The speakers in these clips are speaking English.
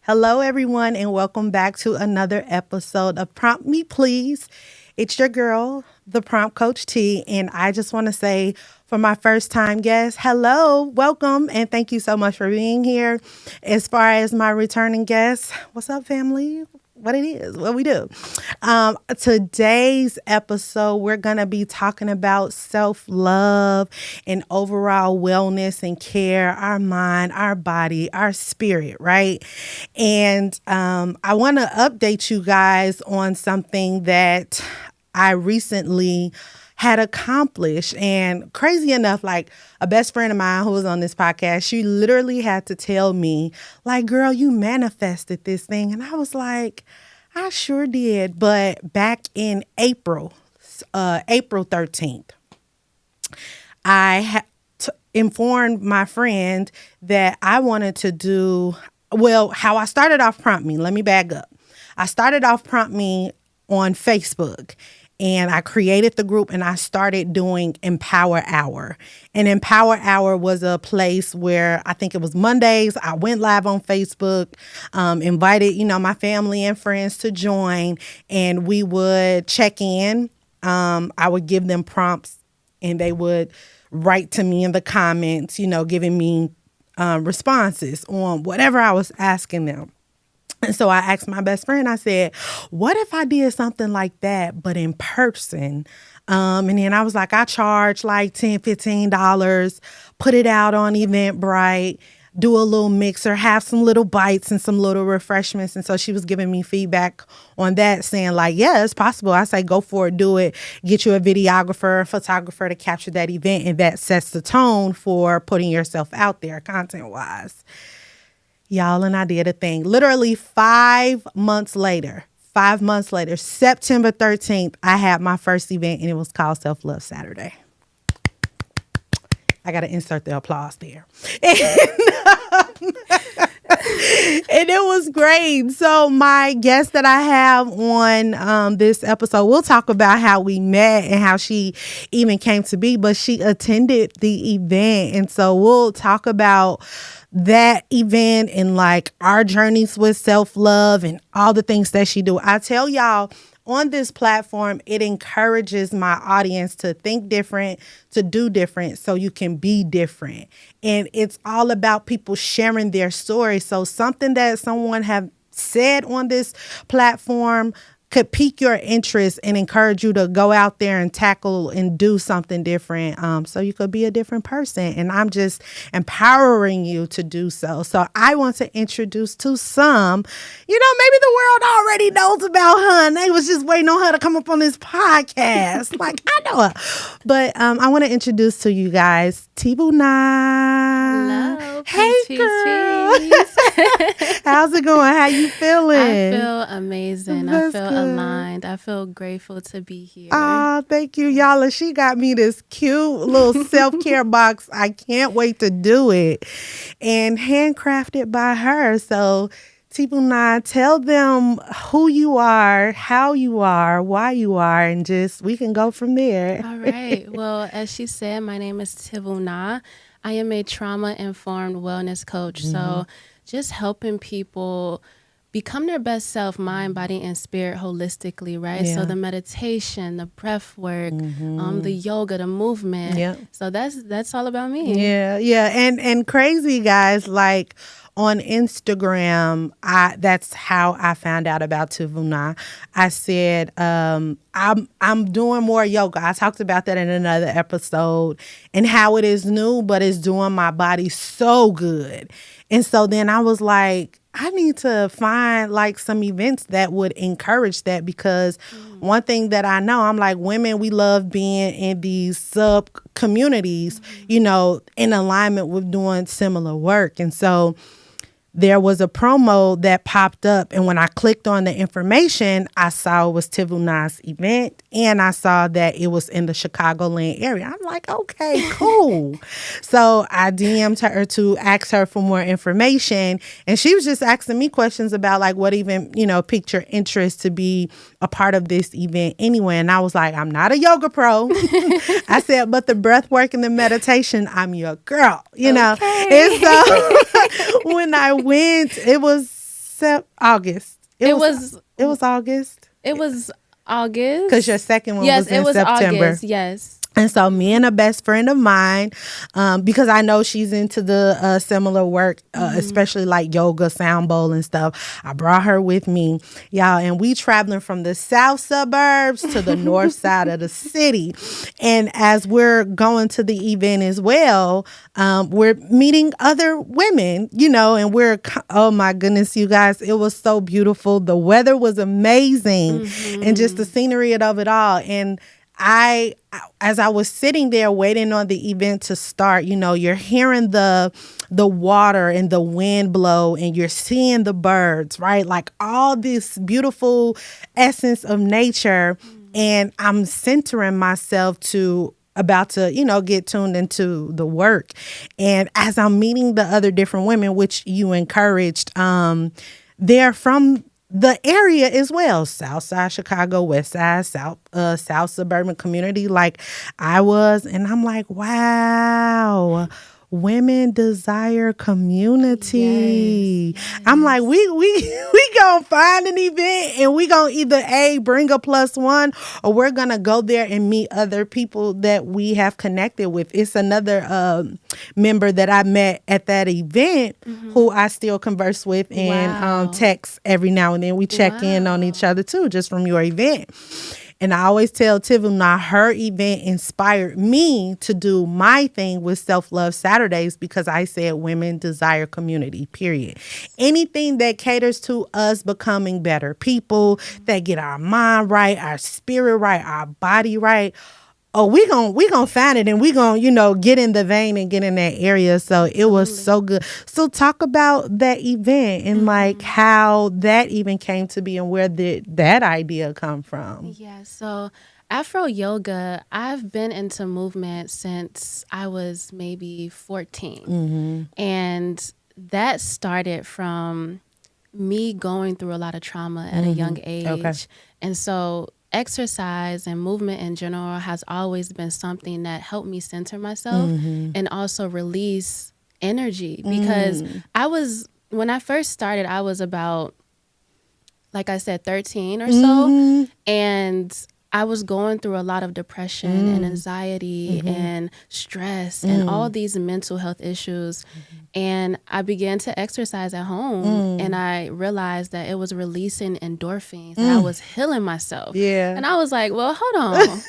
Hello, everyone, and welcome back to another episode of Prompt Me, Please. It's your girl, the Prompt Coach T, and I just want to say for my first time guest, hello, welcome, and thank you so much for being here. As far as my returning guests, what's up, family? What it is, what we do. Today's episode, we're going to be talking about self-love and overall wellness and care, our mind, our body, our spirit, right? And I want to update you guys on something that I recently had accomplished. And crazy enough, like a best friend of mine who was on this podcast, she literally had to tell me, like, girl, you manifested this thing. And I was like, I sure did. But back in April 13th, I informed my friend that I wanted to do, well, how I started off PromptMe. Let me back up. I started off PromptMe on Facebook. And I created the group and I started doing Empower Hour. And Empower Hour was a place where I think it was Mondays. I went live on Facebook, invited, my family and friends to join, and we would check in. I would give them prompts and they would write to me in the comments, giving me responses on whatever I was asking them. And so I asked my best friend, I said, what if I did something like that, but in person? And then I was like, I charge like $10, $15, put it out on Eventbrite, do a little mixer, have some little bites and some little refreshments. And so she was giving me feedback on that, saying like, yeah, it's possible. I say, go for it, do it, get you a videographer, a photographer to capture that event. And that sets the tone for putting yourself out there content wise. Y'all, and I did a thing. Literally 5 months later, September 13th, I had my first event and it was called Self-Love Saturday. I got to insert the applause there. And it was great. So my guest that I have on this episode, we'll talk about how we met and how she even came to be, but she attended the event. And so we'll talk about that event and like our journeys with self-love and all the things that she do. I tell y'all, on this platform, it encourages my audience to think different, to do different, so you can be different. And it's all about people sharing their story. So something that someone have said on this platform could pique your interest and encourage you to go out there and tackle and do something different, so you could be a different person. And I'm just empowering you to do so. So I want to introduce to some, maybe the world already knows about her and they was just waiting on her to come up on this podcast. Like, I know her. But I want to introduce to you guys Tibuna. Hello. Hey, Peace, girl. peace. How's it going? How you feeling? I feel amazing. That's I feel good. aligned. I feel grateful to be here. Oh, thank you, y'all. And she got me this cute little self-care box. I can't wait to do it. And handcrafted by her. So, Tibuna, tell them who you are, how you are, why you are, and just we can go from there. All right. Well, as she said, my name is Tibuna. I am a trauma-informed wellness coach. Mm-hmm. So just helping people become their best self, mind, body, and spirit holistically, right? Yeah. So the meditation, the breath work, the yoga, the movement. Yeah. So that's all about me. Yeah, yeah. And crazy, guys, like on Instagram, that's how I found out about Tibuna. I said, I'm doing more yoga. I talked about that in another episode and how it is new, but it's doing my body so good. And so then I was like, I need to find like some events that would encourage that, because one thing that I know, I'm like, women, we love being in these sub communities, in alignment with doing similar work. And so there was a promo that popped up, and when I clicked on the information, I saw it was Tibuna's event, and I saw that it was in the Chicagoland area. I'm like, okay, cool. So I DM'd her to ask her for more information, and she was just asking me questions about like what even, piqued your interest to be a part of this event anyway. And I was like, I'm not a yoga pro. I said, but the breath work and the meditation, I'm your girl, know. And so when I went, it was August. It was It was August. it was August. Because your second one Yes, was in it was September. August. Yes. And so me and a best friend of mine, because I know she's into the similar work, especially like yoga, sound bowl and stuff, I brought her with me, y'all, and we traveling from the south suburbs to the north side of the city. And as we're going to the event as well, we're meeting other women, you know, and oh my goodness, you guys, it was so beautiful. The weather was amazing and just the scenery of it all. And as I was sitting there waiting on the event to start, you know, you're hearing the water and the wind blow and you're seeing the birds, right? Like all this beautiful essence of nature. And I'm centering myself about to, you know, get tuned into the work. And as I'm meeting the other different women, which you encouraged, they're from the area as well, South Side Chicago, West Side, South suburban community, like I was, and I'm like, wow, women desire community. Yes. I'm like, we gonna find an event and we gonna either bring a +1 or we're gonna go there and meet other people that we have connected with. It's another member that I met at that event who I still converse with and text every now and then. We check in on each other too, just from your event. And I always tell Tivuna, her event inspired me to do my thing with Self-Love Saturdays because I said women desire community, period. Anything that caters to us becoming better people, that get our mind right, our spirit right, our body right. Oh, we gonna find it and we gonna, you know, get in the vein and get in that area. So it was so good. So talk about that event and like how that even came to be and where did that idea come from? Yeah, so Afro yoga, I've been into movement since I was maybe 14. And that started from me going through a lot of trauma at a young age. Okay. And so exercise and movement in general has always been something that helped me center myself and also release energy because when I first started, I was about, like I said, 13 or so. And I was going through a lot of depression and anxiety and stress and all these mental health issues. And I began to exercise at home and I realized that it was releasing endorphins and I was healing myself. Yeah. And I was like, well, hold on.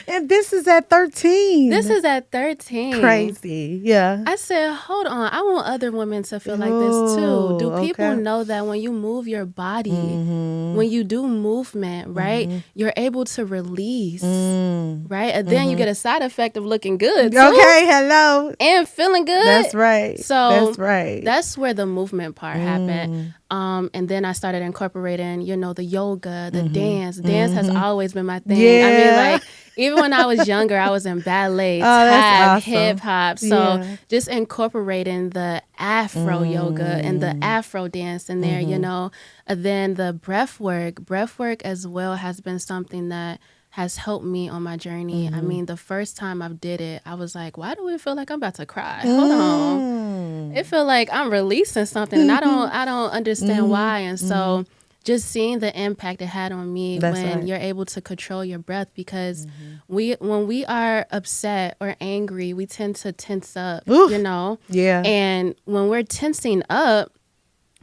And this is at 13. This is at 13. Crazy. Yeah. I said, hold on. I want other women to feel like this too. Do people know that when you move your body, when you do movement, right, you're able to release, right? And then you get a side effect of looking good too. Okay, hello. And feeling good. That's right. So that's where the movement part happened. And then I started incorporating, you know, the yoga, the dance. Dance has always been my thing. Yeah. I mean, like, even when I was younger, I was in ballet, tap, awesome. Hip hop. So just incorporating the Afro yoga and the Afro dance in there, you know. And then the breath work as well has been something that has helped me on my journey. I mean, the first time I did it, I was like, why do it feel like I'm about to cry? Hold on. It feel like I'm releasing something and I don't understand why. And so just seeing the impact it had on me when you're able to control your breath, because when we are upset or angry, we tend to tense up, you know? Yeah. And when we're tensing up,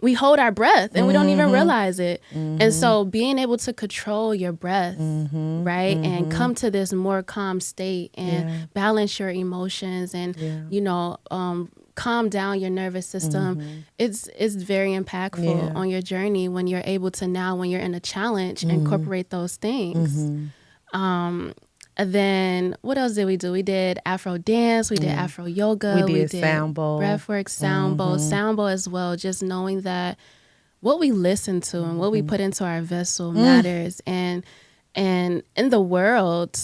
we hold our breath and we don't even realize it. And so being able to control your breath, right, and come to this more calm state and balance your emotions and, you know, calm down your nervous system, it's very impactful on your journey when you're able to now, when you're in a challenge, incorporate those things. And then what else did we do? We did Afro dance, we did Afro yoga, we did sound bowl, breathwork, sound bowl as well. Just knowing that what we listen to and what we put into our vessel matters. And in the world,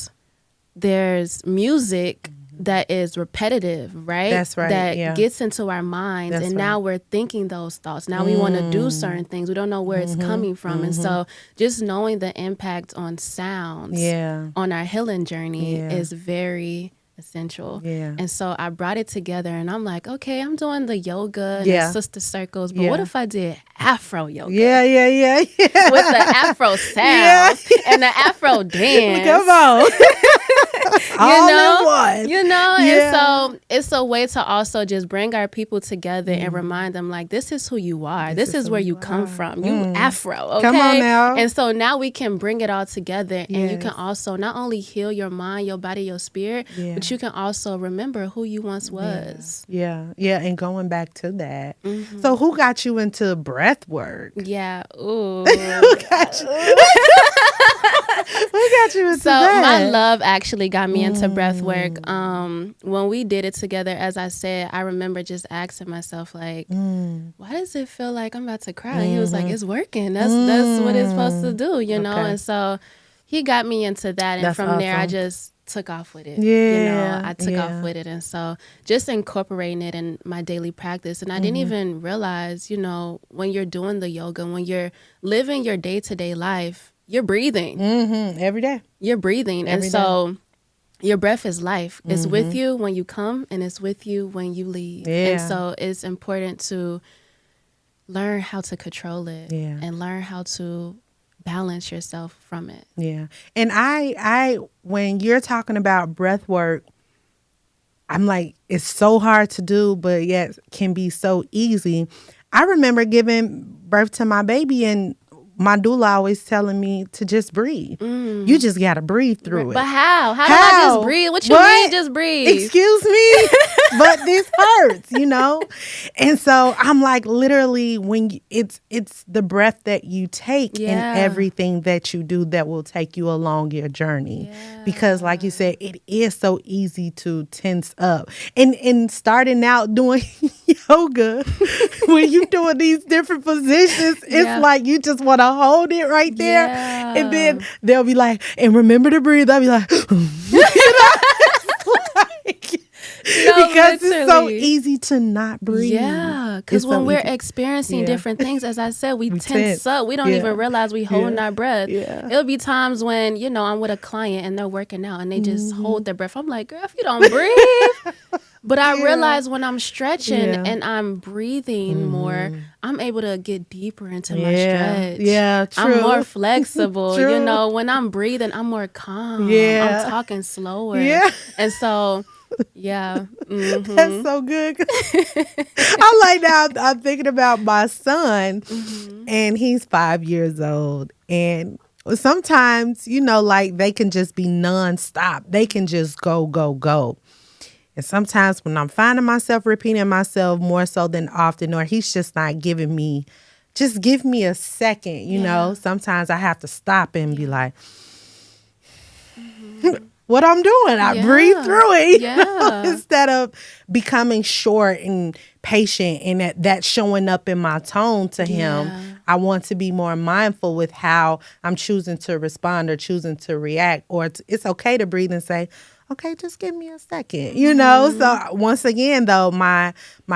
there's music that is repetitive, right? That's right. That gets into our minds. That's now we're thinking those thoughts. Now we want to do certain things. We don't know where it's coming from. And so just knowing the impact on sounds on our healing journey is very essential. Yeah. And so I brought it together and I'm like, okay, I'm doing the yoga and Yeah. the sister circles, but Yeah. what if I did Afro yoga? Yeah. With the Afro sounds and the Afro dance. Come on. All in one. And so it's a way to also just bring our people together and remind them, like, this is who you are. This is where you come from. You Afro, okay? Come on now. And so now we can bring it all together, and you can also not only heal your mind, your body, your spirit, but you can also remember who you once was. Yeah, and going back to that. So who got you into breath work? Yeah. Ooh. Who got you? Who got you into that? My love actually got me into breath work. When we did it together, as I said, I remember just asking myself, like, why does it feel like I'm about to cry? He was like, it's working. That's what it's supposed to do, you know? And so he got me into that. And from there, I just took off with it. I took off with it. And so just incorporating it in my daily practice. And I didn't even realize, when you're doing the yoga, when you're living your day-to-day life, you're breathing. Every day. You're breathing. Every so your breath is life. It's with you when you come and it's with you when you leave. Yeah. And so it's important to learn how to control it and learn how to balance yourself from it. Yeah. And I when you're talking about breath work, I'm like, it's so hard to do, but yet can be so easy. I remember giving birth to my baby and my doula always telling me to just breathe. You just got to breathe through it. But how? How do I just breathe? What you mean just breathe? Excuse me? But this hurts, And so I'm like, literally, when it's the breath that you take in everything that you do that will take you along your journey. Because like you said, it is so easy to tense up. And starting out doing yoga, when you're doing these different positions, it's like you just want to hold it right there. And then they'll be like, and remember to breathe. I'll be like, because it's so easy to not breathe. Yeah, because when we're experiencing different things, as I said, we tense up. We don't even realize we holding our breath. It'll be times when, I'm with a client and they're working out and they just hold their breath. I'm like, girl, if you don't breathe. But I realize when I'm stretching and I'm breathing more, I'm able to get deeper into my stretch. Yeah, true. I'm more flexible. When I'm breathing, I'm more calm. Yeah. I'm talking slower. Yeah. And so... Yeah. That's so good. I'm like, now I'm thinking about my son and he's 5 years old. And sometimes, like they can just be nonstop. They can just go, go, go. And sometimes when I'm finding myself repeating myself more so than often, or he's just not giving me, just give me a second, sometimes I have to stop and be like, what I'm doing. I breathe through it, instead of becoming short and patient and that showing up in my tone to him. I want to be more mindful with how I'm choosing to respond or choosing to react. Or it's okay to breathe and say, okay, just give me a second, So once again, though, my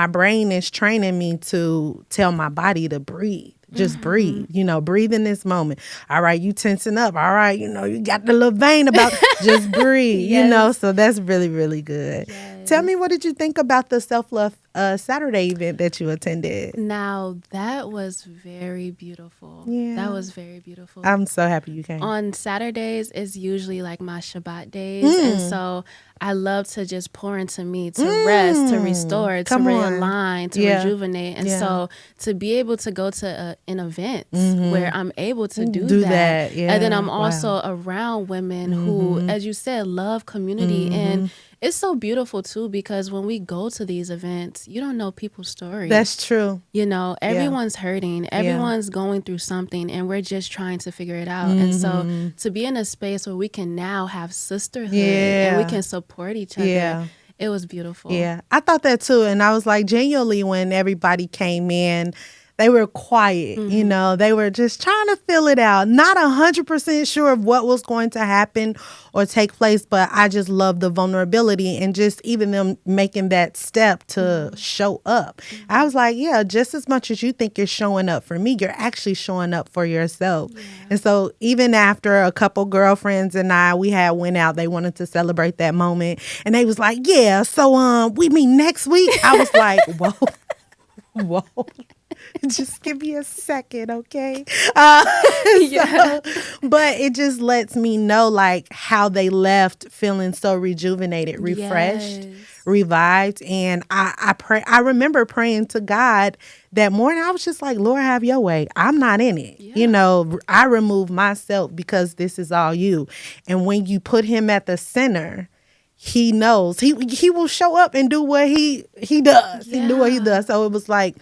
brain is training me to tell my body to breathe. Just breathe, breathe in this moment. All right, you tensing up. All right, you got the little vein about just breathe, So that's really, really good. Yes. Tell me, what did you think about the Self-Love Saturday event that you attended? Now, that was very beautiful. Yeah. That was very beautiful. I'm so happy you came. On Saturdays is usually like my Shabbat days. And so I love to just pour into me, to rest, to restore, to realign, to rejuvenate. And so to be able to go to an event where I'm able to do that. And then I'm also around women who, as you said, love community. And it's so beautiful, too, because when we go to these events, you don't know people's stories. That's true. Everyone's hurting. Everyone's going through something, and we're just trying to figure it out. And so to be in a space where we can now have sisterhood and we can support each other, it was beautiful. Yeah, I thought that, too. And I was like, genuinely, when everybody came in, they were quiet, you know, they were just trying to feel it out, not 100% sure of what was going to happen or take place, but I just love the vulnerability and just even them making that step to show up. I was like, yeah, just as much as you think you're showing up for me, you're actually showing up for yourself. Yeah. And so even after a couple girlfriends and we had went out, they wanted to celebrate that moment, and they was like, yeah, so we meet next week. I was like, whoa. Whoa. Just give me a second, okay? Yeah. But it just lets me know like how they left feeling so rejuvenated, refreshed, revived. And I remember praying to God that morning. I was just like, Lord, have your way. I'm not in it. Yeah. You know, I remove myself because this is all you. And when you put him at the center, he knows he will show up and do what he does. Yeah. He do what he does. So it was like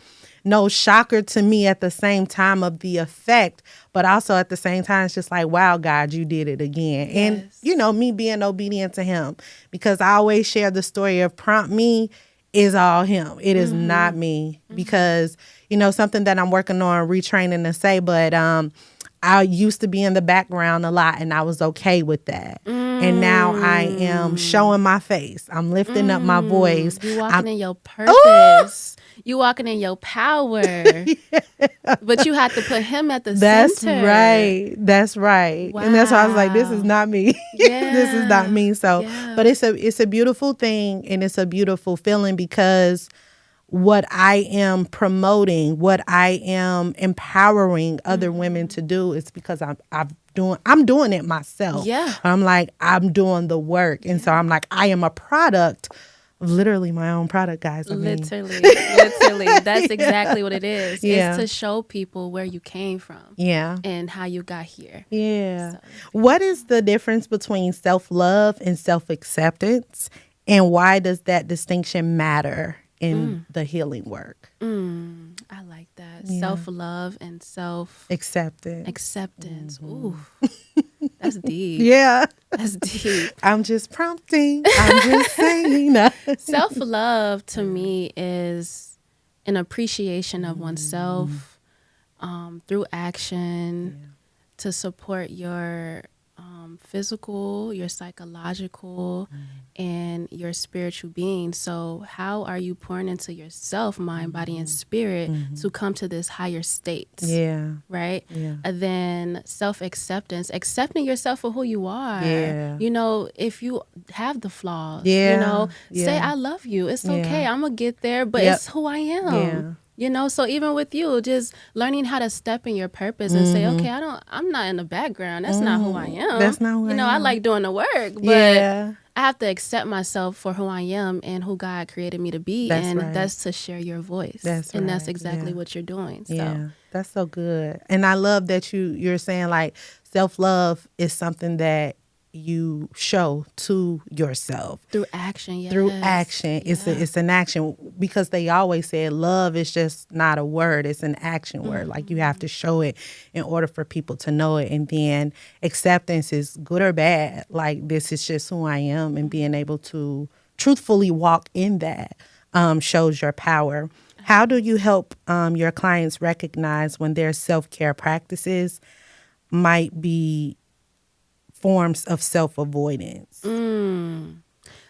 no shocker to me at the same time of the effect, but also at the same time, it's just like, wow, God, you did it again. Yes. And, you know, me being obedient to him, because I always share the story of Prompt Me is all him. It is not me, because, you know, something that I'm working on retraining to say, but I used to be in the background a lot, and I was okay with that. And now I am showing my face. I'm lifting up my voice. You walking in your purpose. You walking in your power. Yeah. But you have to put him at the center. That's right. Wow. And that's why I was like, this is not me. Yeah. This is not me. So, but it's a beautiful thing, and it's a beautiful feeling, because what I am promoting, what I am empowering other women to do is because I'm doing it myself. Yeah. I'm like, I'm doing the work. And so I'm like, I am a product of literally my own product, guys. Literally. That's exactly what it is. Yeah. It's to show people where you came from. Yeah. And how you got here. Yeah. So. What is the difference between self-love and self-acceptance? And why does that distinction matter in the healing work? I like that. Yeah. Self-love and acceptance. Ooh, that's deep. Yeah. That's deep. I'm just prompting. I'm just saying. Self-love to me is an appreciation of oneself through action to support your physical, your psychological, and your spiritual being. So how are you pouring into yourself, mind, body, and spirit to come to this higher state? Yeah. Right? Yeah. And then self-acceptance, accepting yourself for who you are. Yeah. You know, if you have the flaws, you know, say, I love you. It's okay. I'm going to get there, but it's who I am. Yeah. You know, so even with you, just learning how to step in your purpose and say, okay, I'm not in the background. That's not who I am. That's not who I am. You know, I like doing the work, but I have to accept myself for who I am and who God created me to be. That's to share your voice. That's exactly what you're doing. So. Yeah, that's so good. And I love that you're saying like self-love is something that you show to yourself through action. Yes. Through action. It's an action, because they always say love is just not a word, it's an action word. Like you have to show it in order for people to know it. And then acceptance is good or bad, like this is just who I am, and being able to truthfully walk in that shows your power. How do you help your clients recognize when their self-care practices might be forms of self-avoidance?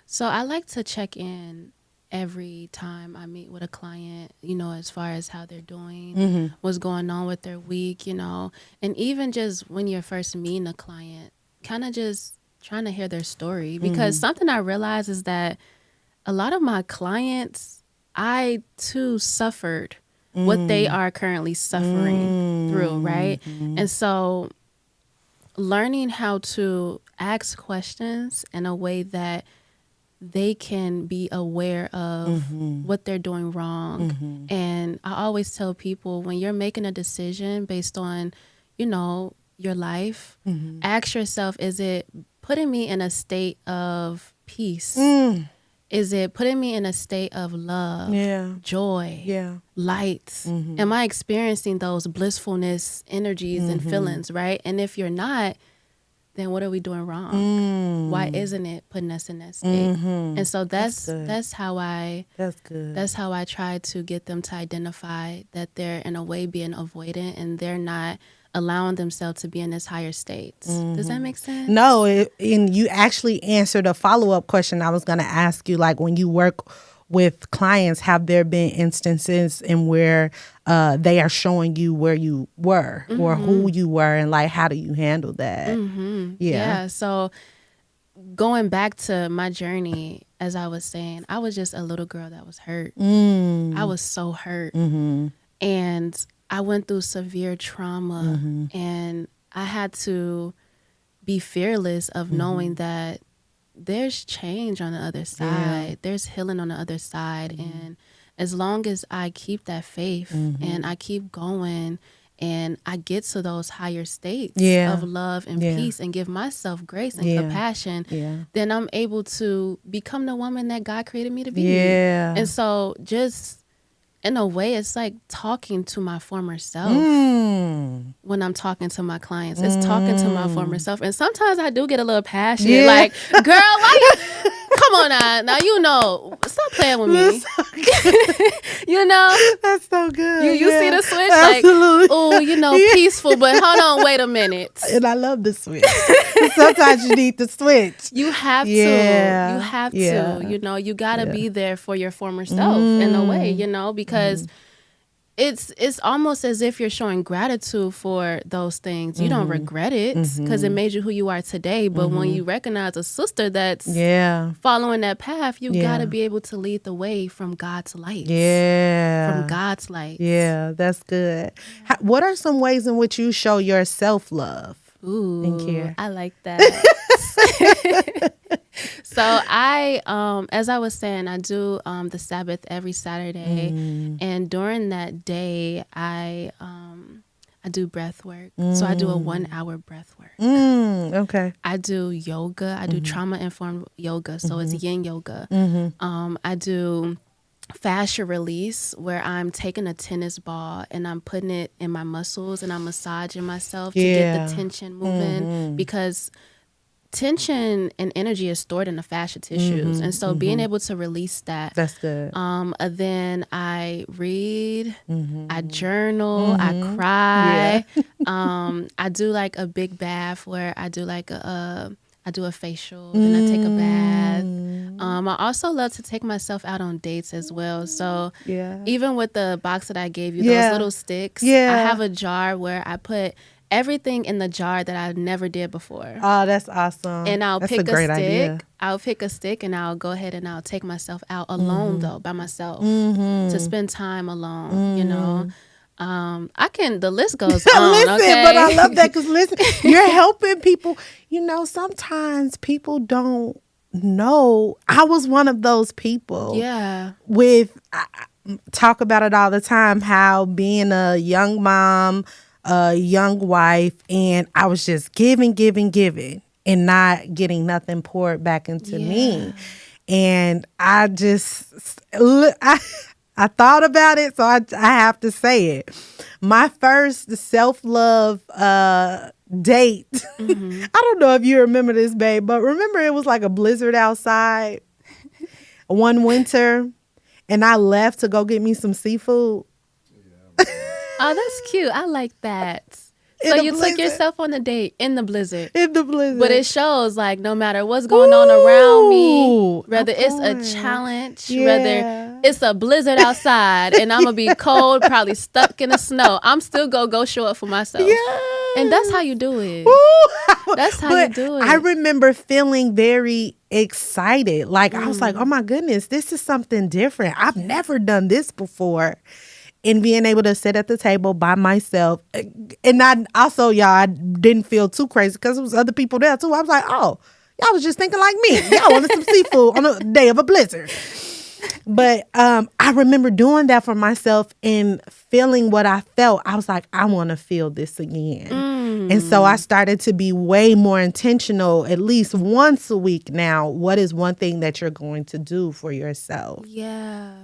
So I like to check in every time I meet with a client, you know, as far as how they're doing, what's going on with their week, you know, and even just when you're first meeting a client, kind of just trying to hear their story, because something I realize is that a lot of my clients, I too suffered what they are currently suffering through, right? And so learning how to ask questions in a way that they can be aware of what they're doing wrong. And I always tell people, when you're making a decision based on, you know, your life, ask yourself, is it putting me in a state of peace? Is it putting me in a state of love, joy, light? Am I experiencing those blissfulness energies and feelings, right? And if you're not, then what are we doing wrong? Why isn't it putting us in that state? And so that's how I try to get them to identify that they're in a way being avoidant and they're not allowing themselves to be in this higher state. Does that make sense? No, and you actually answered a follow-up question I was going to ask you. Like, when you work with clients, have there been instances in where they are showing you where you were or who you were, and like, how do you handle that? Yeah. So going back to my journey, as I was saying, I was just a little girl that was hurt. I was so hurt. And I went through severe trauma, and I had to be fearless of knowing that there's change on the other side. There's healing on the other side. And as long as I keep that faith and I keep going and I get to those higher states of love and peace and give myself grace and compassion, then I'm able to become the woman that God created me to be. And so just in a way, it's like talking to my former self when I'm talking to my clients. It's talking to my former self. And sometimes I do get a little passionate, like, girl, why you... Come on now. Now, you know, stop playing with me. You know? That's so good. You see the switch? Absolutely. Like, oh, you know, peaceful, but hold on, wait a minute. And I love the switch. Sometimes you need the switch. You have to. You have to. You know, you got to be there for your former self in a way, you know, because it's almost as if you're showing gratitude for those things. You don't regret it because it made you who you are today. But when you recognize a sister that's following that path, you got to be able to lead the way from God's light. From God's light. Yeah, that's good. What are some ways in which you show your self-love and care? I like that. So I, as I was saying, I do the Sabbath every Saturday, and during that day, I do breath work. So I do a 1 hour breath work. Okay. I do yoga. I do trauma informed yoga. So it's yin yoga. I do fascia release, where I'm taking a tennis ball and I'm putting it in my muscles and I'm massaging myself to get the tension moving, because tension and energy is stored in the fascia tissues. And so being able to release that. That's good. Then I read, I journal, I cry. I do like a big bath where I do like I do a facial, then I take a bath. I also love to take myself out on dates as well. So even with the box that I gave you, those little sticks, I have a jar where I put everything in the jar that I never did before. Oh, that's awesome. And I'll that's pick a stick. Idea. I'll pick a stick and I'll go ahead and I'll take myself out alone, though, by myself, to spend time alone, you know. The list goes on. Listen, okay? But I love that, because listen, you're helping people. You know, sometimes people don't know. I was one of those people. Yeah. I talk about it all the time, how being a young mom, a young wife, and I was just giving and not getting nothing poured back into me. And I just, I thought about it, so I have to say it. My first self-love date, I don't know if you remember this, babe, but remember it was like a blizzard outside one winter, and I left to go get me some seafood. Oh, that's cute. I like that. So you took yourself on a date in the blizzard. In the blizzard. But it shows, like, no matter what's going on around me, whether it's a challenge, whether it's a blizzard outside and I'm going to be cold, probably stuck in the snow, I'm still going to go show up for myself. Yeah. And that's how you do it. That's how you do it. I remember feeling very excited. Like, I was like, oh my goodness, this is something different. I've never done this before. And being able to sit at the table by myself. And I didn't feel too crazy because there was other people there too. I was like, oh, y'all was just thinking like me. Y'all wanted some seafood on a day of a blizzard. But I remember doing that for myself and feeling what I felt. I was like, I want to feel this again. And so I started to be way more intentional, at least once a week now. What is one thing that you're going to do for yourself? Yeah.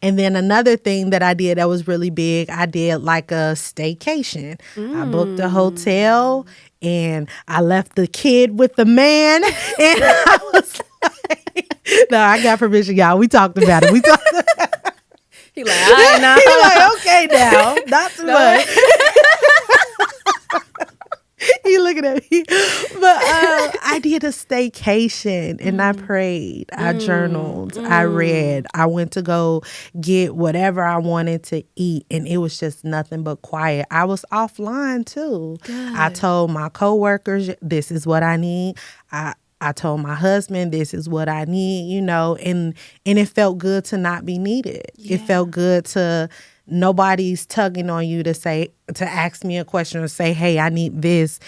And then another thing that I did that was really big, I did like a staycation. I booked a hotel and I left the kid with the man. And I was like, no, I got permission, y'all. We talked about it. We talked about it. He like, all right now. He like, okay now. Not too much. He looking at me. But I did a staycation and I prayed. I journaled. I read. I went to go get whatever I wanted to eat. And it was just nothing but quiet. I was offline too. Good. I told my coworkers, this is what I need. I told my husband, this is what I need, you know, and it felt good to not be needed. Yeah. It felt good to nobody's tugging on you to ask me a question or say, hey, I need this.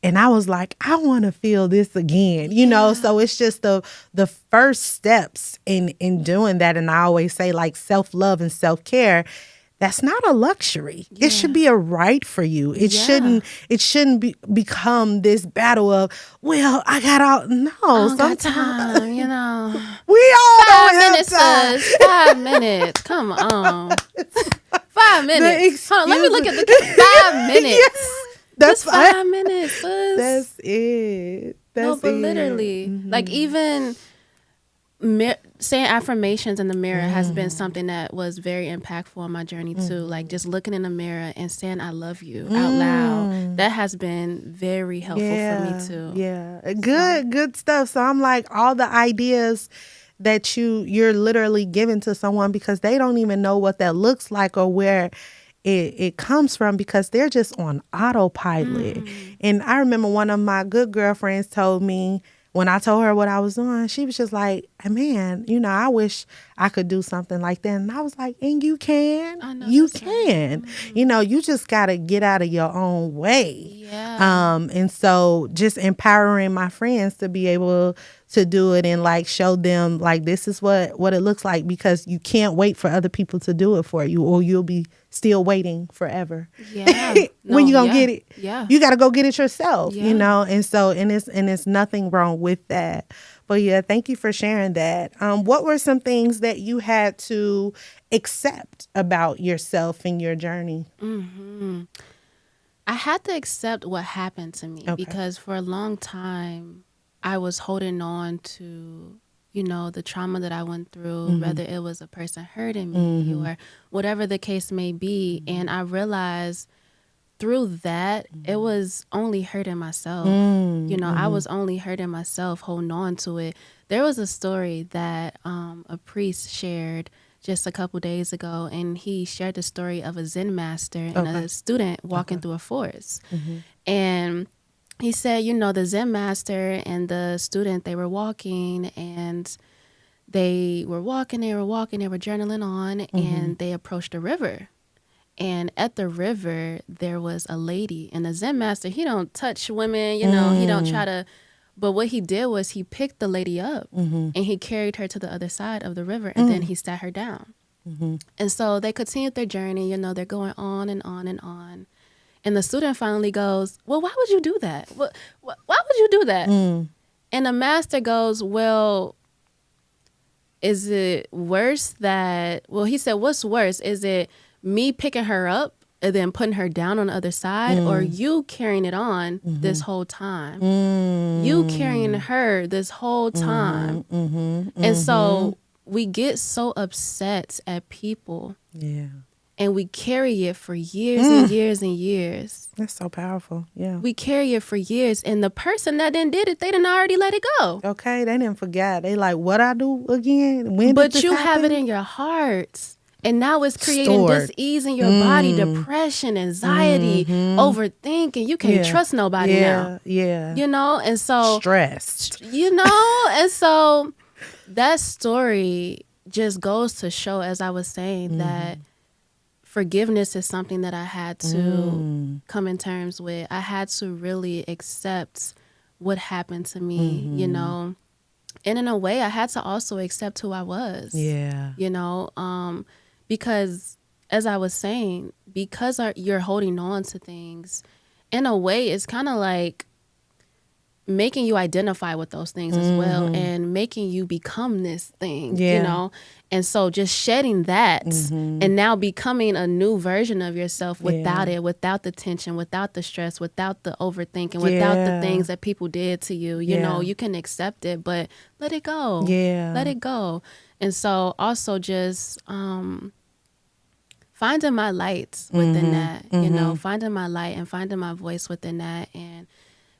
And I was like, I want to feel this again, you know? So it's just the first steps in doing that. And I always say like self-love and self-care, that's not a luxury. Yeah. It should be a right for you. It shouldn't become this battle of, well, I got all, no. I don't got time, you know. We all 5 don't minutes, have time. sis. 5 minutes. Come on. 5 minutes. Hold on, let me look at the 5 minutes. Yes, that's Just 5 minutes, sis. That's it. No, but literally, like even saying affirmations in the mirror has been something that was very impactful on my journey too. Like just looking in the mirror and saying "I love you" out loud. That has been very helpful for me too. Yeah, good stuff. So I'm like, all the ideas that you're literally giving to someone because they don't even know what that looks like or where it comes from because they're just on autopilot. And I remember one of my good girlfriends told me, when I told her what I was doing, she was just like, man, you know, I wish I could do something like that. And I was like, and you can. I know, you can. Right. You know, you just got to get out of your own way. Yeah. And so just empowering my friends to be able to do it and like show them like this is what it looks like, because you can't wait for other people to do it for you or you'll be still waiting forever. Yeah. When you gonna get it? Yeah. You got to go get it yourself, Yeah. you know? And so, and it's nothing wrong with that. But yeah, thank you for sharing that. What were some things that you had to accept about yourself and your journey? I had to accept what happened to me because for a long time I was holding on to, you know, the trauma that I went through, whether it was a person hurting me or whatever the case may be. And I realized through that, it was only hurting myself. You know, I was only hurting myself holding on to it. There was a story that a priest shared just a couple days ago, and he shared the story of a Zen master and a student walking through a forest. And he said, you know, the Zen master and the student, they were walking and they were journaling on, and they approached a river. And at the river, there was a lady. And the Zen master, he don't touch women, you know, he don't try to. But what he did was he picked the lady up and he carried her to the other side of the river, and then he sat her down. And so they continued their journey, you know, they're going on and on and on. And the student finally goes, well, why would you do that? Why would you do that? And the master goes, well, is it worse that, well, he said, what's worse? Is it me picking her up and then putting her down on the other side, or you carrying it on this whole time? You carrying her this whole time. And so we get so upset at people. Yeah. And we carry it for years and years and years. That's so powerful. Yeah. We carry it for years. And the person that didn't did it, they didn't already let it go. Okay. They didn't forget. They like, what I do again? When but did this you happen? have it in your heart. And now it's creating dis-ease in your body, depression, anxiety, overthinking. You can't trust nobody now. Yeah. You know, and so. Stressed. You know, and so that story just goes to show, as I was saying, that forgiveness is something that I had to come in terms with. I had to really accept what happened to me, you know. And in a way, I had to also accept who I was. Yeah. You know, because as I was saying, because you're holding on to things in a way, it's kind of like making you identify with those things as well, and making you become this thing, you know? And so just shedding that and now becoming a new version of yourself without it, without the tension, without the stress, without the overthinking, without the things that people did to you, you know, you can accept it, but let it go. Let it go. And so also just finding my light within that, you know, finding my light and finding my voice within that, and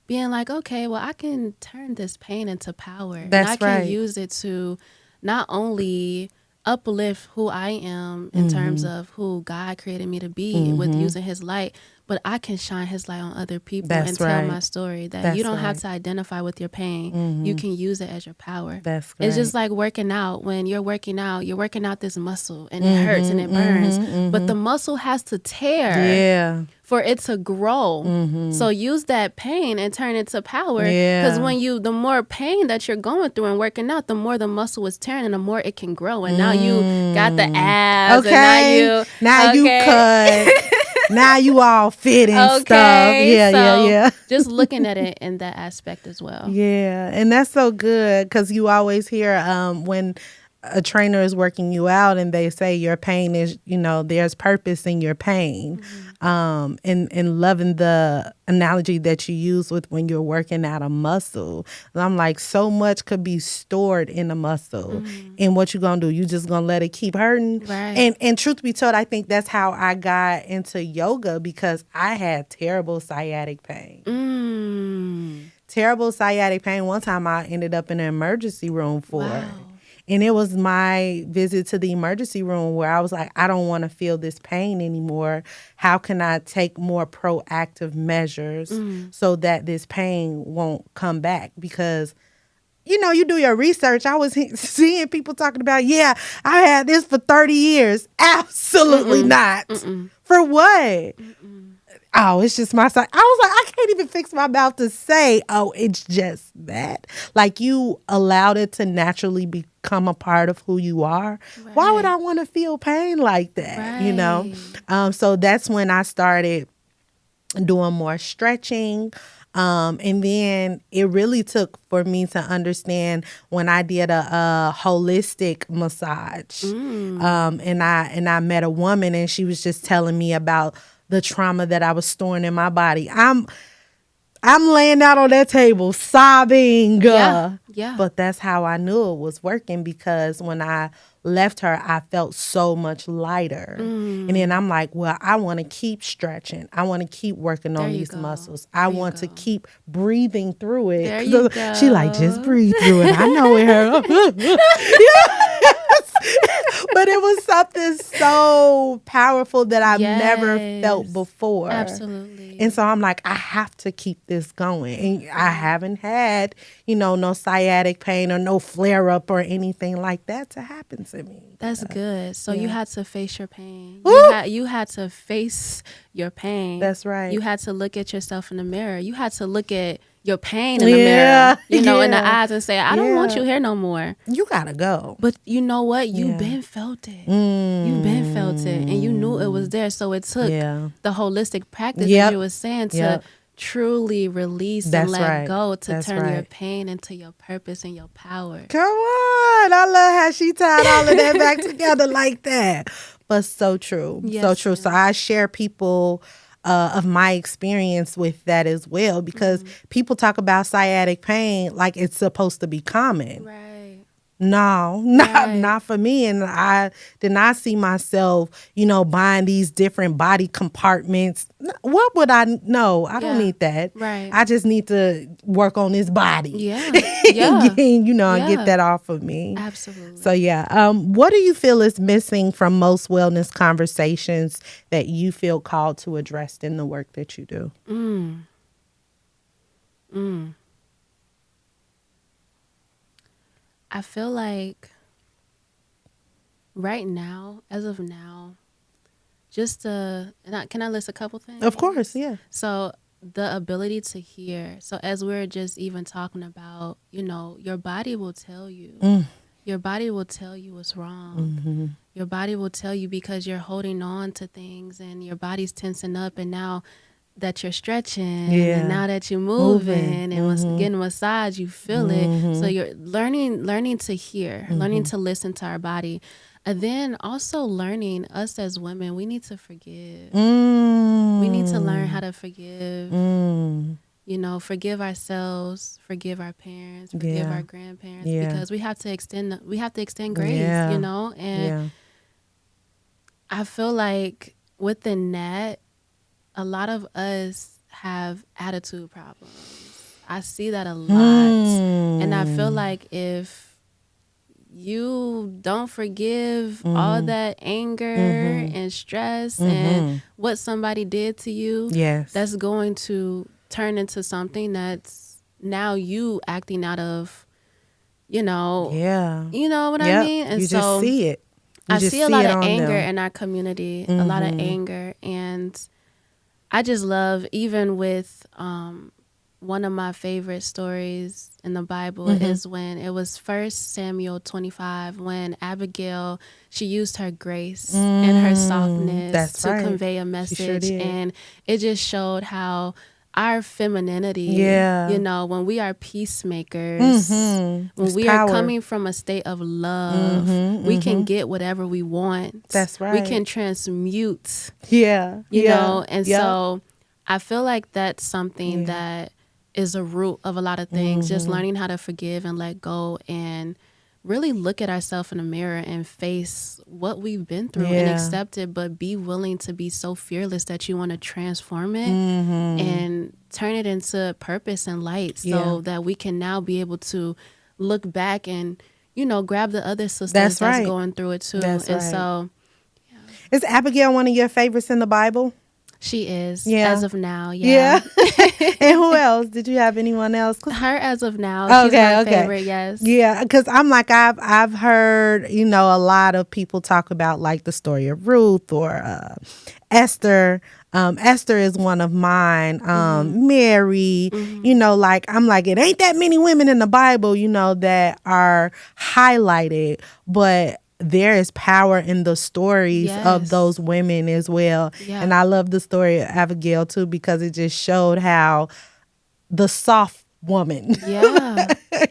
being like, okay, well, I can turn this pain into power. And I can use it to not only uplift who I am in terms of who God created me to be with using his light, but I can shine his light on other people and tell my story, that you don't have to identify with your pain. You can use it as your power. It's just like working out. When you're working out this muscle and it hurts and it burns, but the muscle has to tear for it to grow. So use that pain and turn it to power. Because when the more pain that you're going through and working out, the more the muscle is tearing and the more it can grow. And now you got the abs. Okay. And now you cut. Now you all fit and stuff. Yeah. Just looking at it in that aspect as well. Yeah. And that's so good, because you always hear when a trainer is working you out and they say your pain is, you know, there's purpose in your pain. And loving the analogy that you use with when you're working out a muscle. And I'm like, so much could be stored in a muscle. And what you gonna do? You just gonna let it keep hurting? Right. And truth be told, I think that's how I got into yoga, because I had terrible sciatic pain. Terrible sciatic pain. One time I ended up in an emergency room for it. And it was my visit to the emergency room where I was like, I don't want to feel this pain anymore. How can I take more proactive measures so that this pain won't come back? Because, you know, you do your research. I was seeing people talking about, I had this for 30 years. Absolutely not. For what? Oh, it's just my side. I was like, I can't even fix my mouth to say, oh, it's just that. Like, you allowed it to naturally become a part of who you are. Why would I want to feel pain like that? You know? So that's when I started doing more stretching. And then it really took for me to understand when I did a holistic massage. And I met a woman, and she was just telling me about the trauma that I was storing in my body. I'm laying out on that table sobbing. But that's how I knew it was working, because when I left her, I felt so much lighter. And then I'm like, well, I want to keep stretching. I want to keep working on these muscles. I want to keep breathing through it. There you go. She like, just breathe through it. I know it hurt. But it was something so powerful that I've never felt before. Absolutely. And so I'm like, I have to keep this going. And I haven't had, no sciatic pain or no flare up or anything like that to happen to me. That's good. So you had to face your pain. You had to face your pain. That's right. You had to look at yourself in the mirror. You had to look at your pain in the mirror, in the eyes, and say, I don't want you here no more. You gotta go. But you know what? You've been felt it. You've been felt it. And you knew it was there. So it took the holistic practice that you were saying to truly release and let go, to turn your pain into your purpose and your power. Come on. I love how she tied all of that back together like that. But so true. Yes, so true. So I share people of my experience with that as well, because people talk about sciatic pain like it's supposed to be common. Right. No, not for me. And I did not see myself, buying these different body compartments. What would I know? I don't need that. Right. I just need to work on this body. Yeah. And get that off of me. Absolutely. So what do you feel is missing from most wellness conversations that you feel called to address in the work that you do? I feel like right now, as of now, can I list a couple things? Of course, yeah. So the ability to hear. So as we're just even talking about, your body will tell you. Your body will tell you what's wrong. Your body will tell you because you're holding on to things and your body's tensing up, and now that you're stretching, Yeah. and now that you're moving and getting a massage, you feel it. So you're learning to hear, learning to listen to our body. And then also learning, us as women, we need to forgive. We need to learn how to forgive. You know, forgive ourselves, forgive our parents, forgive our grandparents, because we have to extend grace, you know? And I feel like within that, a lot of us have attitude problems. I see that a lot. And I feel like if you don't forgive all that anger and stress and what somebody did to you, that's going to turn into something that's now you acting out of, you know what I mean? And you so just see it. I see a lot of anger in our community, a lot of anger. And I just love, even with one of my favorite stories in the Bible is when it was 1 Samuel 25, when Abigail, she used her grace and her softness to convey a message. And it just showed how our femininity, you know, when we are peacemakers, when we are coming from a state of love, we can get whatever we want. That's right. We can transmute. You know, and so I feel like that's something that is a root of a lot of things, just learning how to forgive and let go and really look at ourselves in the mirror and face what we've been through and accept it, but be willing to be so fearless that you want to transform it and turn it into purpose and light, so that we can now be able to look back and, you know, grab the other sisters that's going through it too. So is Abigail one of your favorites in the Bible? She is, as of now, And who else? Did you have anyone else? Her as of now. She's my favorite, yes. Yeah, because I'm like, I've heard, you know, a lot of people talk about like the story of Ruth or Esther. Esther is one of mine. Mary, you know, like, I'm like, it ain't that many women in the Bible, you know, that are highlighted, but there is power in the stories of those women as well. And I love the story of Abigail too, because it just showed how the soft woman,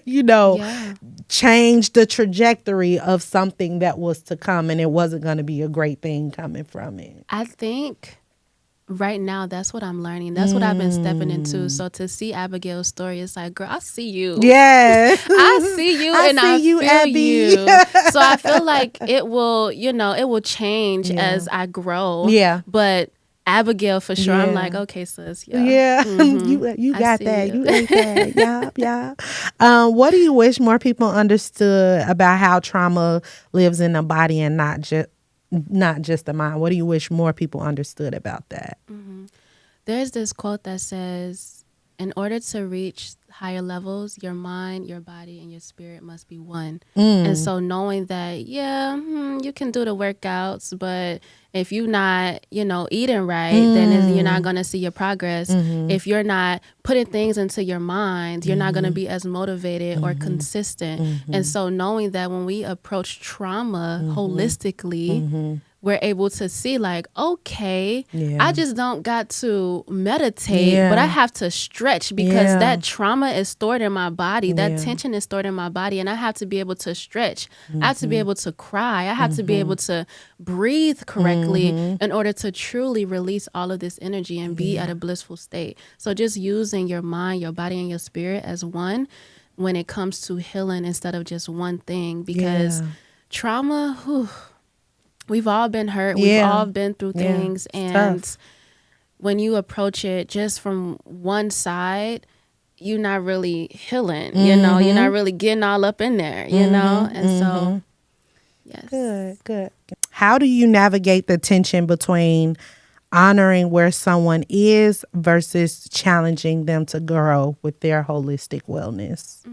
you know, changed the trajectory of something that was to come, and it wasn't going to be a great thing coming from it. I think right now that's what I'm learning. That's what I've been stepping into. So to see Abigail's story, it's like, girl, I see you. I see you, and I feel you. So I feel like it will, you know, it will change as I grow. But Abigail, for sure, I'm like, okay, sis. You got that. You ate that. What do you wish more people understood about how trauma lives in the body and not just the mind? What do you wish more people understood about that? There's this quote that says, in order to reach higher levels, your mind, your body, and your spirit must be one. And so knowing that, you can do the workouts, but if you're not, you know, eating right, then you're not going to see your progress. If you're not putting things into your mind, you're not going to be as motivated or consistent. And so knowing that when we approach trauma holistically, we're able to see like, okay, I just don't got to meditate, but I have to stretch, because that trauma is stored in my body. That tension is stored in my body, and I have to be able to stretch. I have to be able to cry. I have to be able to breathe correctly in order to truly release all of this energy and be at a blissful state. So just using your mind, your body, and your spirit as one when it comes to healing, instead of just one thing, because trauma, we've all been hurt. We've all been through things. And when you approach it just from one side, you're not really healing, you know, you're not really getting all up in there, you know? And so, Good. How do you navigate the tension between honoring where someone is versus challenging them to grow with their holistic wellness?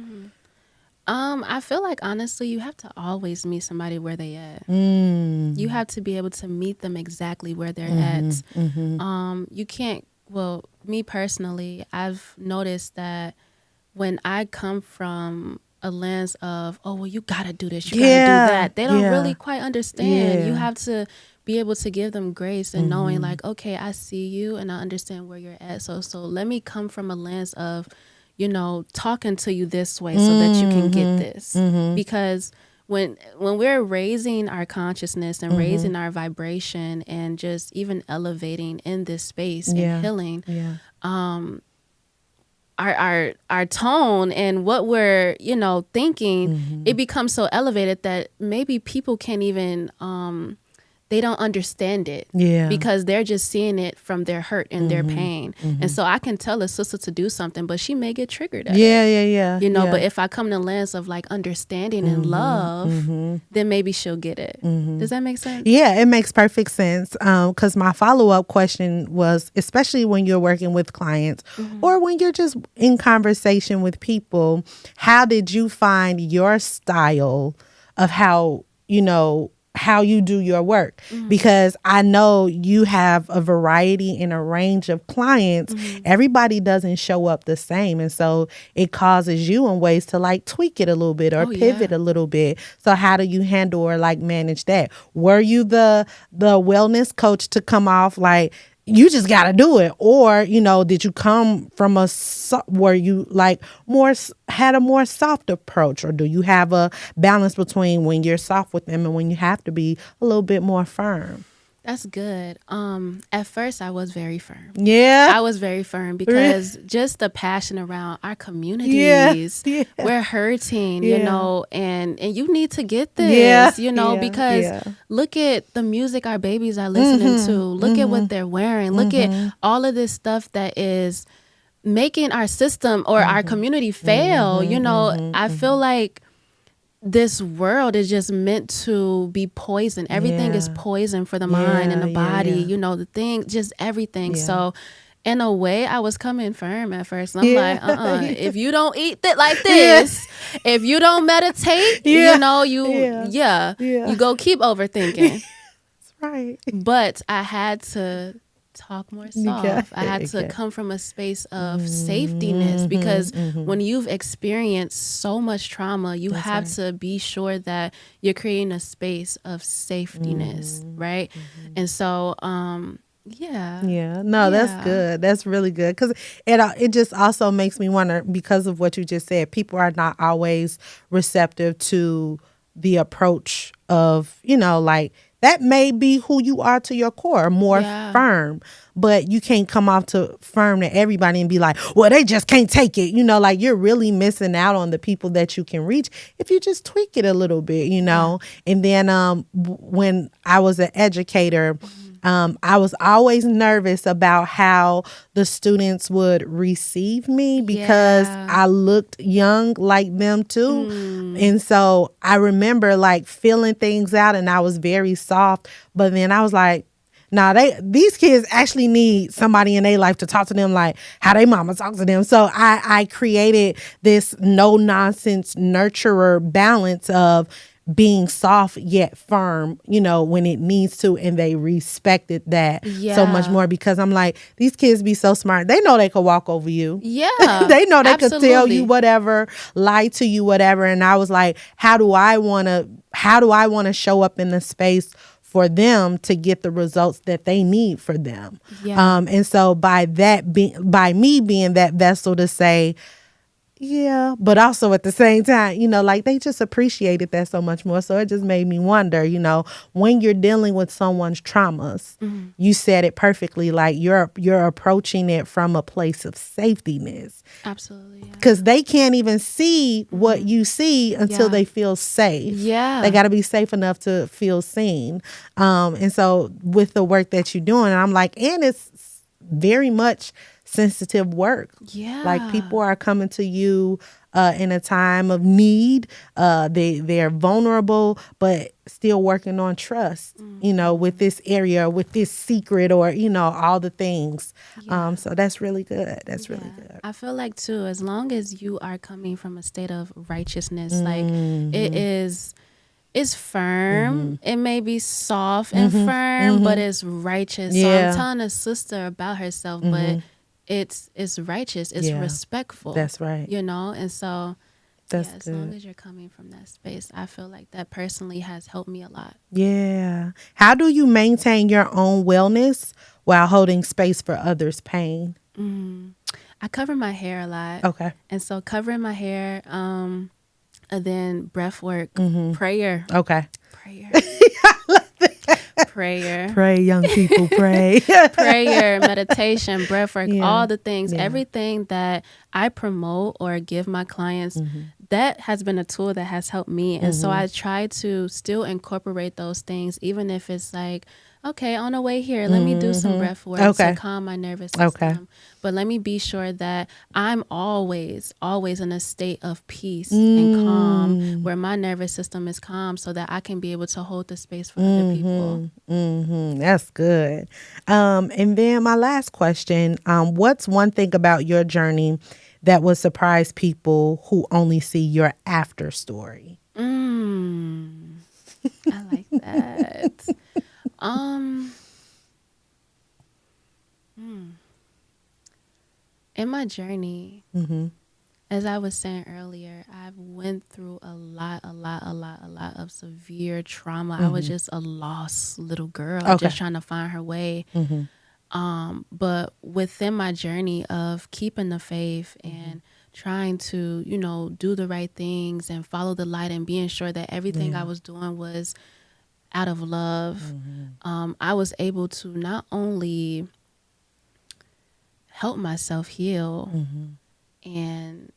I feel like, honestly, you have to always meet somebody where they at. You have to be able to meet them exactly where they're at. You can't, well, me personally, I've noticed that when I come from a lens of, oh, well, you gotta do this, you gotta do that, they don't really quite understand. You have to be able to give them grace and knowing like, okay, I see you and I understand where you're at. So let me come from a lens of, talking to you this way so that you can get this. Because when we're raising our consciousness and raising our vibration and just even elevating in this space and healing, our tone and what we're thinking, it becomes so elevated that maybe people can't even they don't understand it because they're just seeing it from their hurt and their pain. And so I can tell a sister to do something, but she may get triggered at it. But if I come to the lens of like understanding and love, then maybe she'll get it. Does that make sense? Yeah, it makes perfect sense. Because my follow-up question was, especially when you're working with clients or when you're just in conversation with people, how did you find your style of how you do your work? Because I know you have a variety and a range of clients. Everybody doesn't show up the same. And so it causes you in ways to like tweak it a little bit or pivot a little bit. So how do you handle or like manage that? Were you the wellness coach to come off like, you just got to do it? Or, did you come from where you like had a more soft approach? Or do you have a balance between when you're soft with them and when you have to be a little bit more firm? That's good. At first I was very firm. Yeah. I was very firm because just the passion around our communities. Yeah. We're hurting, and you need to get this, because look at the music our babies are listening to. Look at what they're wearing. Look at all of this stuff that is making our system or our community fail. I feel like this world is just meant to be poison. Everything is poison for the mind and the body, the thing, just everything. So in a way, I was coming firm at first. I'm like, if you don't eat it like this, if you don't meditate, you go keep overthinking. That's right. But I had to talk more soft. I had to come from a space of safetyness because when you've experienced so much trauma, you have to be sure that you're creating a space of safetyness, right? And so, that's good. That's really good because it just also makes me wonder, because of what you just said, people are not always receptive to the approach of, like, that may be who you are to your core, more firm, but you can't come off to firm to everybody and be like, well, they just can't take it. Like you're really missing out on the people that you can reach if you just tweak it a little bit, And then when I was an educator, I was always nervous about how the students would receive me because I looked young like them too. And so I remember like feeling things out and I was very soft. But then I was like, these kids actually need somebody in their life to talk to them like how their mama talks to them. So I created this no nonsense nurturer balance of being soft yet firm, when it needs to, and they respected that so much more because I'm like, these kids be so smart. They know they could walk over you. Yeah. They know they could tell you whatever, lie to you, whatever. And I was like, how do I want to show up in the space for them to get the results that they need for them? And so by me being that vessel to say, but also at the same time, like they just appreciated that so much more. So it just made me wonder, when you're dealing with someone's traumas, you said it perfectly, like you're approaching it from a place of safetyness. Absolutely. Because they can't even see what you see until they feel safe. They got to be safe enough to feel seen. And so with the work that you're doing, I'm like, and it's very much sensitive work. Like people are coming to you in a time of need. They're vulnerable, but still working on trust, with this area, with this secret, or, all the things. So that's really good. That's really good. I feel like too, as long as you are coming from a state of righteousness, like it's firm. It may be soft and firm, but it's righteous. So I'm telling a sister about herself, but it's righteous. It's respectful. That's right. And so That's Yeah, as good. long as you're coming from that space, I feel like that personally has helped me a lot. Yeah. How do you maintain your own wellness while holding space for others' pain? I cover my hair a lot. Okay. And so covering my hair, and then breath work, prayer, Okay. prayer, prayer, Pray, young people, pray. prayer, meditation, breath work, Yeah. all the things, Yeah. everything that I promote or give my clients, that has been a tool that has helped me. And so I try to still incorporate those things, even if it's like, okay, on the way here, let me do some breath work Okay. to calm my nervous system. Okay. But let me be sure that I'm always, always in a state of peace and calm, where my nervous system is calm, so that I can be able to hold the space for other people. That's good. And then my last question, what's one thing about your journey that would surprise people who only see your after story? I like that. In my journey, as I was saying earlier, I've went through a lot of severe trauma. I was just a lost little girl, just trying to find her way. But within my journey of keeping the faith and trying to, do the right things and follow the light and being sure that everything I was doing was out of love, I was able to not only help myself heal and,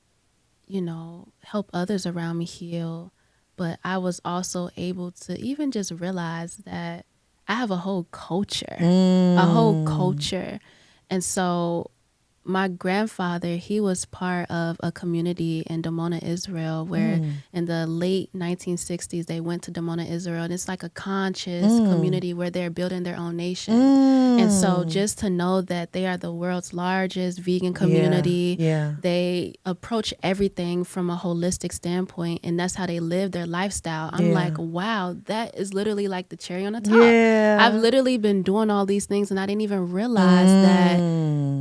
help others around me heal, but I was also able to even just realize that I have a whole culture, And so my grandfather, he was part of a community in Dimona, Israel, where in the late 1960s, they went to Dimona, Israel. And it's like a conscious community where they're building their own nation. And so just to know that they are the world's largest vegan community, they approach everything from a holistic standpoint, and that's how they live their lifestyle. I'm like, wow, that is literally like the cherry on the top. I've literally been doing all these things, and I didn't even realize that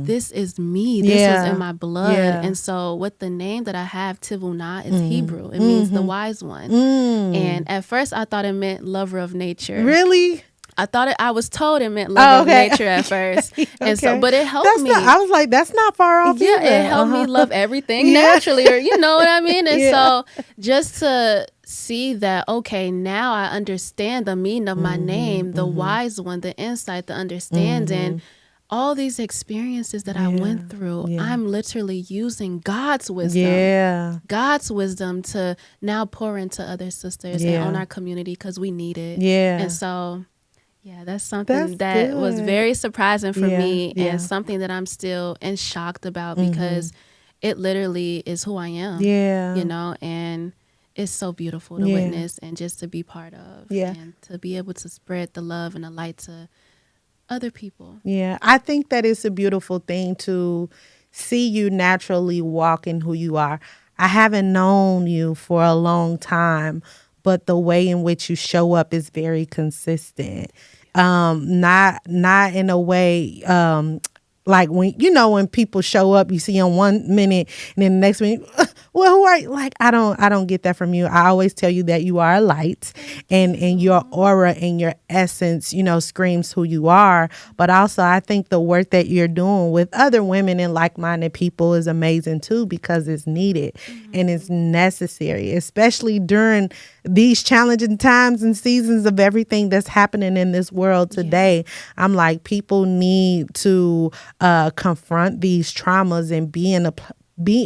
this is me. This was in my blood. And so with the name that I have, Tivuna, is Hebrew. It means the wise one. And at first I thought it meant lover of nature. Really? I was told it meant lover of nature at first. And so, but it helped me. I was like, that's not far off either. It helped me love everything naturally, or you know what I mean? And so just to see that, okay, now I understand the meaning of my name, the wise one, the insight, the understanding, all these experiences that I went through, I'm literally using God's wisdom. God's wisdom to now pour into other sisters and on our community, because we need it. And so, that's something that was very surprising for me, and something that I'm still shocked about, because it literally is who I am. And it's so beautiful to witness and just to be part of, and to be able to spread the love and the light to other people. I think that it's a beautiful thing to see you naturally walk in who you are. I haven't known you for a long time, but the way in which you show up is very consistent. Not in a way like when people show up, you see them 1 minute and then the next minute, well, who are you? Like, I don't get that from you. I always tell you that you are a light, and your aura and your essence, screams who you are. But also, I think the work that you're doing with other women and like-minded people is amazing too, because it's needed and it's necessary, especially during these challenging times and seasons of everything that's happening in this world today. I'm like, people need to confront these traumas and be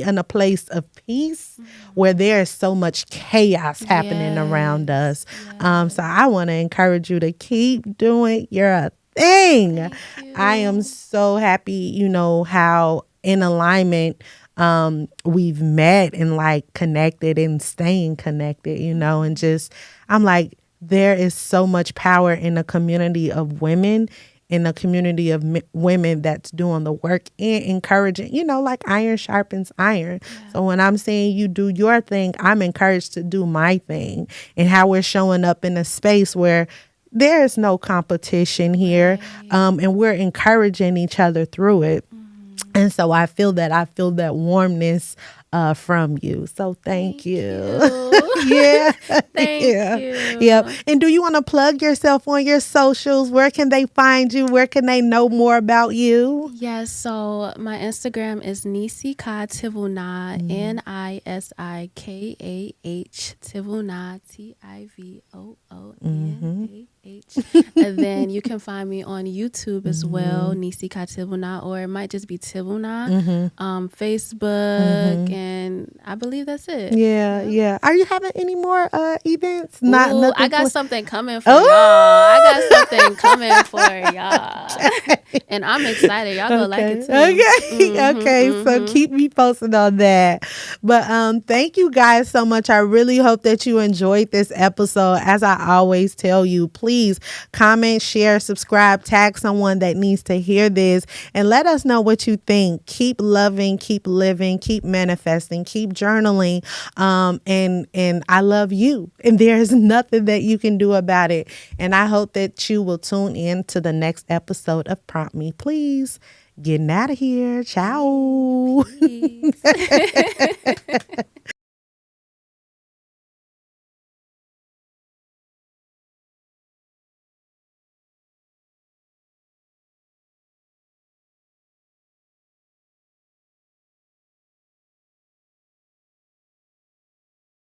in a place of peace where there is so much chaos happening around us. So I want to encourage you to keep doing your thing. I am so happy, how in alignment we've met and like connected and staying connected, and just, I'm like, there is so much power in a community of women, in a community of women that's doing the work and encouraging, like iron sharpens iron. So when I'm saying you do your thing, I'm encouraged to do my thing, and how we're showing up in a space where there is no competition here, and we're encouraging each other through it. And so I feel that warmness from you. So thank you. Yeah. Thank you. Yep. And do you want to plug yourself on your socials? Where can they find you? Where can they know more about you? Yes, so my Instagram is Nisikah Tivuna, Nisikah Tivuna, Tivoonah. And then you can find me on YouTube as well, Nisikah Tivuna, or it might just be Tivuna, Facebook, and I believe that's it. Yeah. Are you having any more events? I got something coming for y'all. And I'm excited. Y'all gonna like it too. Okay. So keep me posted on that. But thank you guys so much. I really hope that you enjoyed this episode. As I always tell you, please comment, share, subscribe, tag someone that needs to hear this, and let us know what you think. Keep loving, keep living, keep manifesting, keep journaling. And I love you, and there's nothing that you can do about it. And I hope that you will tune in to the next episode of Prompt Me, Please. Getting out of here. Ciao.